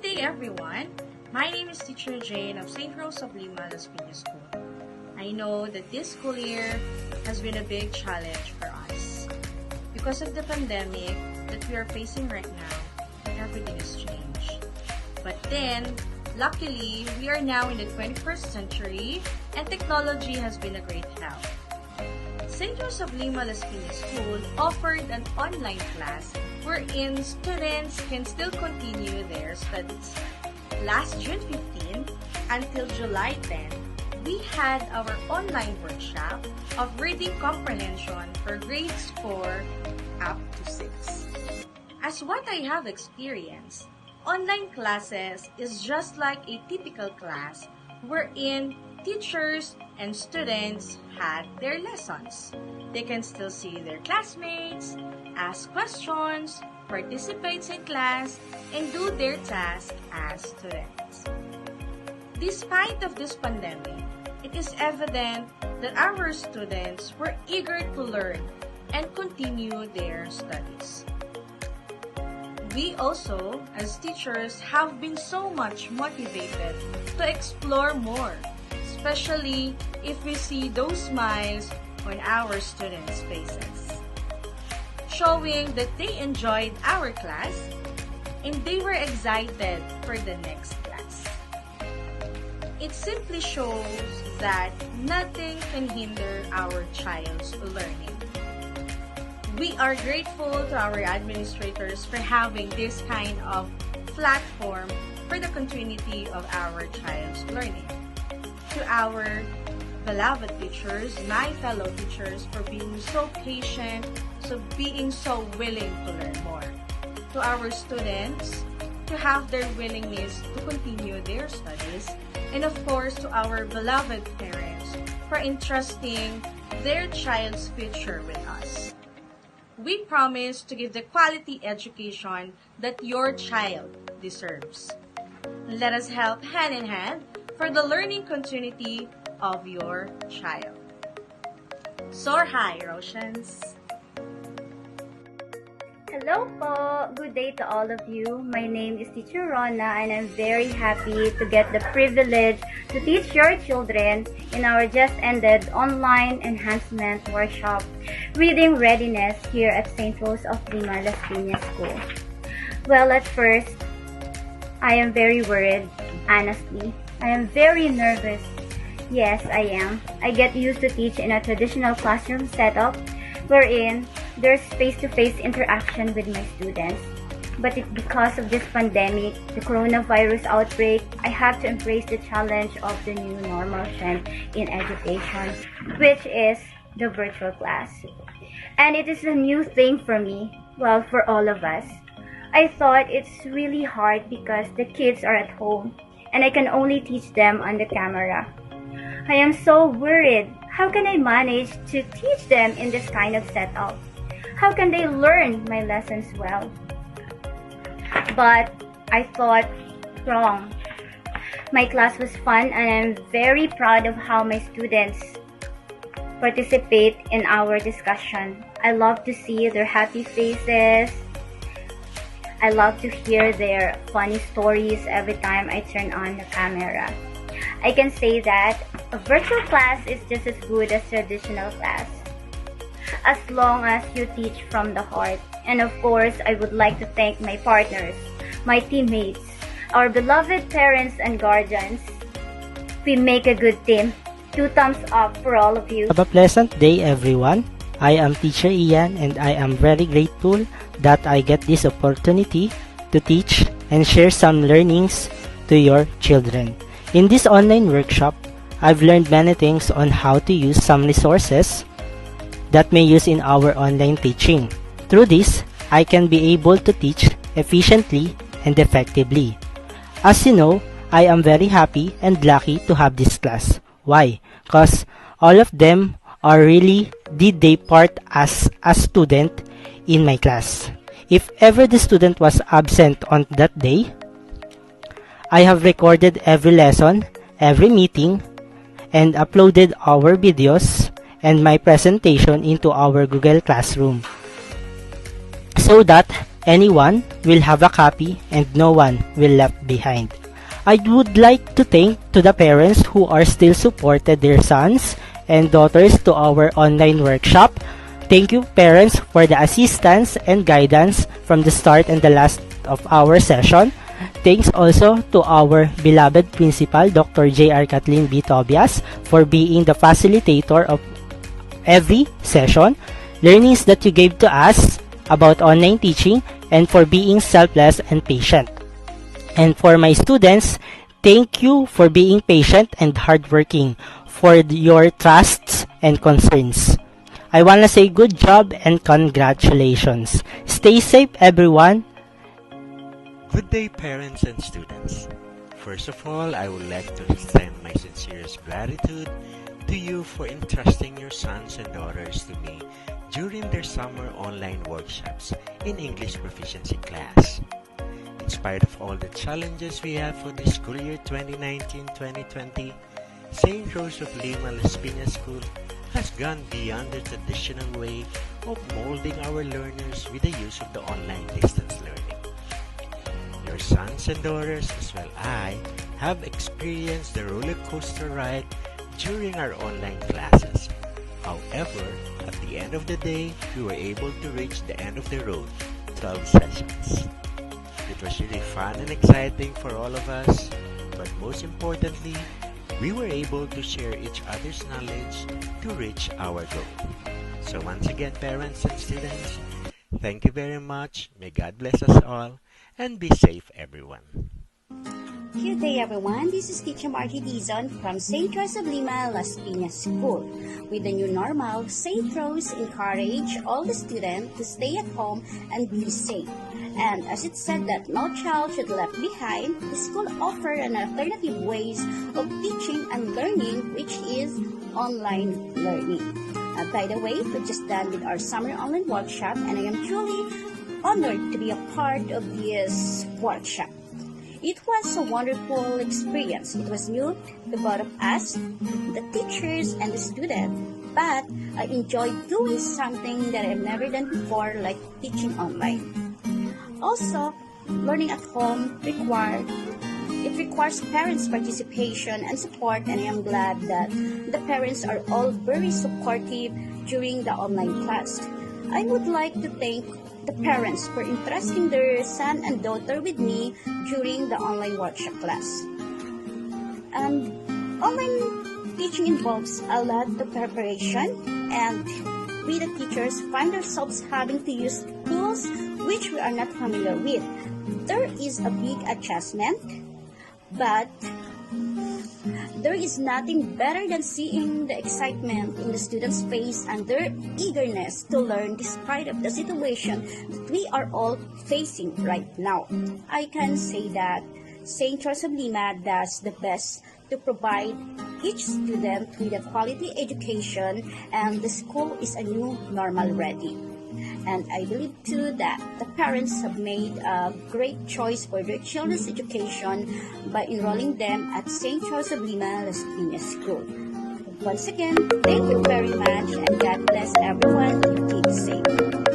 Good day, everyone. My name is Teacher Jane of St. Rose of Lima, Las Piñas School. I know that this school year has been a big challenge for us. Because of the pandemic that we are facing right now, everything has changed. But then, luckily, we are now in the 21st century and technology has been a great help. St. Rose of Lima, Las Piñas School offered an online class wherein students can still continue their studies. Last June 15 until July 10, we had our online workshop of reading comprehension for grades 4 up to 6. As what I have experienced, online classes is just like a typical class wherein teachers and students had their lessons. They can still see their classmates, ask questions, participate in class, and do their task as students. Despite of this pandemic, it is evident that our students were eager to learn and continue their studies. We also, as teachers, have been so much motivated to explore more, especially if we see those smiles on our students' faces, showing that they enjoyed our class and they were excited for the next class. It simply shows that nothing can hinder our child's learning. We are grateful to our administrators for having this kind of platform for the continuity of our child's learning. To our beloved teachers, my fellow teachers, for being so patient, being so willing to learn more. To our students, to have their willingness to continue their studies. And of course, to our beloved parents for entrusting their child's future with us. We promise to give the quality education that your child deserves. Let us help hand in hand for the learning continuity of your child. Soar high, Rosians! Hello po! Good day to all of you. My name is Teacher Rona and I'm very happy to get the privilege to teach your children in our just ended online enhancement workshop, Reading Readiness, here at St. Rose of Lima, Las Piñas School. Well, at first, I am very worried, honestly. I am very nervous. Yes, I am. I get used to teach in a traditional classroom setup wherein there's face-to-face interaction with my students. But because of this pandemic, the coronavirus outbreak, I have to embrace the challenge of the new normal trend in education, which is the virtual class. And it is a new thing for me, well, for all of us. I thought it's really hard because the kids are at home and I can only teach them on the camera. I am so worried. How can I manage to teach them in this kind of setup? How can they learn my lessons well? But I thought wrong. My class was fun and I'm very proud of how my students participate in our discussion. I love to see their happy faces. I love to hear their funny stories every time I turn on the camera. I can say that a virtual class is just as good as traditional class, as long as you teach from the heart. And of course, I would like to thank my partners, my teammates, our beloved parents and guardians. We make a good team. 2 thumbs up for all of you. Have a pleasant day, everyone. I am Teacher Ian and I am very grateful that I get this opportunity to teach and share some learnings to your children. In this online workshop, I've learned many things on how to use some resources that may use in our online teaching. Through this, I can be able to teach efficiently and effectively. As you know, I am very happy and lucky to have this class. Why? Because all of them are really did they part as a student in my class. If ever the student was absent on that day, I have recorded every lesson, every meeting, and uploaded our videos and my presentation into our Google Classroom so that Anyone will have a copy and no one will left behind. I would like to thank to the parents who are still supported their sons and daughters to our online workshop. Thank you parents for the assistance and guidance from the start and the last of our session. Thanks also to our beloved principal, Dr. J.R. Kathleen B. Tobias, for being the facilitator of every session, learnings that you gave to us about online teaching, and for being selfless and patient. And for my students, thank you for being patient and hardworking, for your trusts and concerns. I want to say good job and congratulations. Stay safe, everyone. Good day, parents and students. First of all, I would like to extend my sincerest gratitude to you for entrusting your sons and daughters to me during their summer online workshops in English proficiency class. In spite of all the challenges we have for the school year 2019-2020, St. Rose of Lima Las Piñas School has gone beyond the traditional way of molding our learners with the use of the online distance learning. Your sons and daughters, as well I, have experienced the roller coaster ride during our online classes. However, at the end of the day, we were able to reach the end of the road, 12 sessions. It was really fun and exciting for all of us, but most importantly, we were able to share each other's knowledge to reach our goal. So once again, parents and students, thank you very much. May God bless us all and be safe, everyone. Good day, everyone. This is Teacher Marty Dizon from St. Rose of Lima Las Piñas School. With the new normal, St. Rose encourage all the students to stay at home and be safe. And as it said that no child should left behind, the school offer an alternative ways of teaching and learning, which is online learning. By the way, we're just done with our summer online workshop, and I am truly honored to be a part of this workshop. It was a wonderful experience. It was new to both of us, the teachers and the students, but I enjoyed doing something that I've never done before, like teaching online. Also, learning at home requires parents' participation and support, and I am glad that the parents are all very supportive during the online class. I would like to thank the parents for entrusting their son and daughter with me during the online workshop class. And online teaching involves a lot of preparation, and we the teachers find ourselves having to use tools which we are not familiar with. There is a big adjustment, but there is nothing better than seeing the excitement in the students' face and their eagerness to learn despite of the situation that we are all facing right now. I can say that St. Rose of Lima does the best to provide each student with a quality education, and the school is a new normal ready. And I believe too that the parents have made a great choice for their children's education by enrolling them at St. Rose of Lima Las Piñas School. Once again, thank you very much, and God bless everyone. Keep safe.